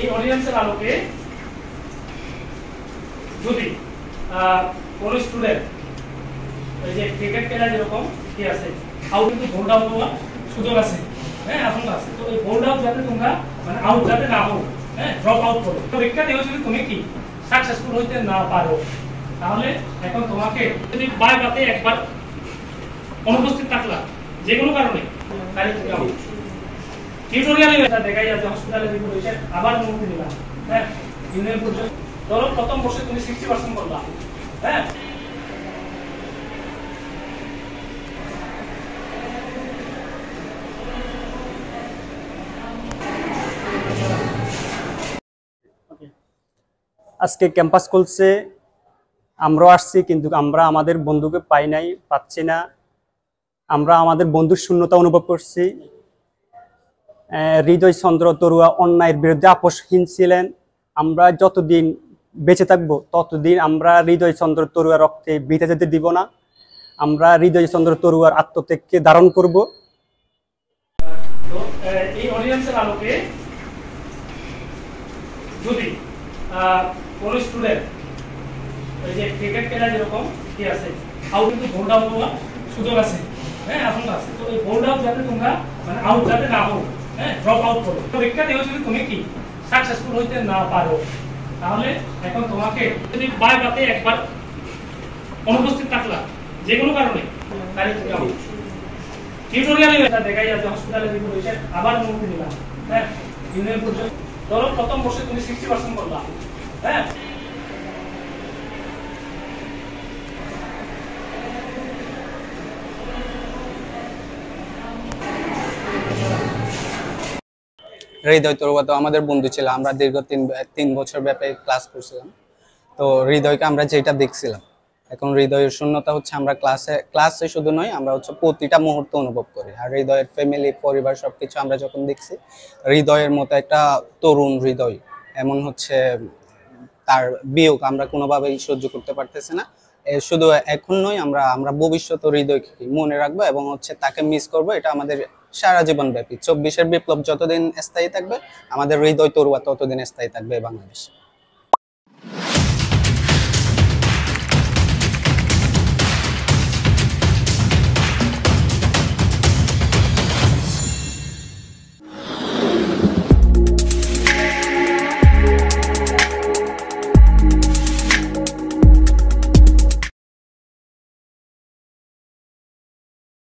এই অডিয়েন্সের আলোকে যদি কোন স্টুডেন্ট এই যে ক্রিকেট খেলা যেরকম কি আছে আউট কিন্তু বোল্ড আউট হওয়ার সুযোগ আছে, হ্যাঁ এখন আছে। তো এই বোল্ড আউট যাতে তোমরা মানে আউট যাতে না হও, হ্যাঁ ড্রপ আউট করো। পরীক্ষা দিয়ে যদি তুমি কি সাকসেসফুল হইতে না পারো, তাহলে এখন তোমাকে যদি বারবাতে একবার অনুপস্থিত থাকলা যে কোনো কারণে, তাহলে তুমি আউট। টিউটোরিয়ালে এটা দেখাই যাচ্ছে হসপিটালে রিপোর্ট হয়েছে, আবার মুক্তি দিলাম, হ্যাঁ ইউনিয়ন পর্যন্ত। ধরো প্রথম বর্ষে তুমি 60% করলা, হ্যাঁ আজকে ক্যাম্পাস খুলছে, আমরাও আসছি, কিন্তু আমরা আমাদের বন্ধুকে পাচ্ছি না। আমরা আমাদের বন্ধুর শূন্যতা অনুভব করছি। হৃদয় চন্দ্র তরুয়া অন্যায়ের বিরুদ্ধে আপোষহীন ছিলেন। আমরা যতদিন বেঁচে থাকবো ততদিন আমরা হৃদয় চন্দ্র তরুয়া রক্তে বিতে যেতে দিব না। আমরা হৃদয় চন্দ্র তরুয়ার আত্মত্যাগকে ধারণ করব। এই অডিয়েন্সের আলোকে যদি কোন স্টুডেন্ট এই যে ক্রিকেট খেলা যেরকম কি আছে আউট কিন্তু বোল্ড আউট হওয়ার সুযোগ আছে, হ্যাঁ এখন আছে। তো এই বোল্ড আউট যাতে তোমরা মানে আউট যাতে না হও, হ্যাঁ ড্রপ আউট করো। পরীক্ষা দিয়ে যদি তুমি কি সাকসেসফুল হইতে না পারো, তাহলে এখন তোমাকে যদি বারবাতে একবার অনুপস্থিত থাকলা যে কোনো কারণে, তাহলে তুমি আউট। টিউটোরিয়ালে এটা দেখাই যাচ্ছে হসপিটালে রিপোর্ট হয়েছে, আবার মুক্তি দিলাম, হ্যাঁ ইউনিয়ন পর্যন্ত। ধরো প্রথম বর্ষে তুমি 60% করলা, হ্যাঁ হৃদয় তরুয়া তো আমাদের বন্ধু ছিল। আমরা দীর্ঘ তিন বছর ব্যাপী ক্লাস করছিলাম। তো হৃদয়কে আমরা যেটা দেখছিলাম, এখন হৃদয়ের শূন্যতা হচ্ছে আমরা ক্লাসে শুধু নয়, আমরা হচ্ছে প্রতিটা মুহূর্ত অনুভব করি। আর হৃদয়ের ফ্যামিলি, পরিবার সবকিছু আমরা যখন দেখছি, হৃদয়ের মতো একটা তরুণ হৃদয় এমন হচ্ছে তার বিয়োগ আমরা কোনোভাবেই সহ্য করতে পারতেছি না। শুধু এখন নয়, আমরা ভবিষ্যৎ হৃদয়কে মনে রাখবো এবং হচ্ছে তাকে মিস করব। এটা আমাদের সারা জীবন ব্যাপী। 24-এর বিপ্লব যতদিন স্থায়ী থাকবে, আমাদের হৃদয় তরুয়া ততদিন স্থায়ী থাকবে বাংলাদেশ।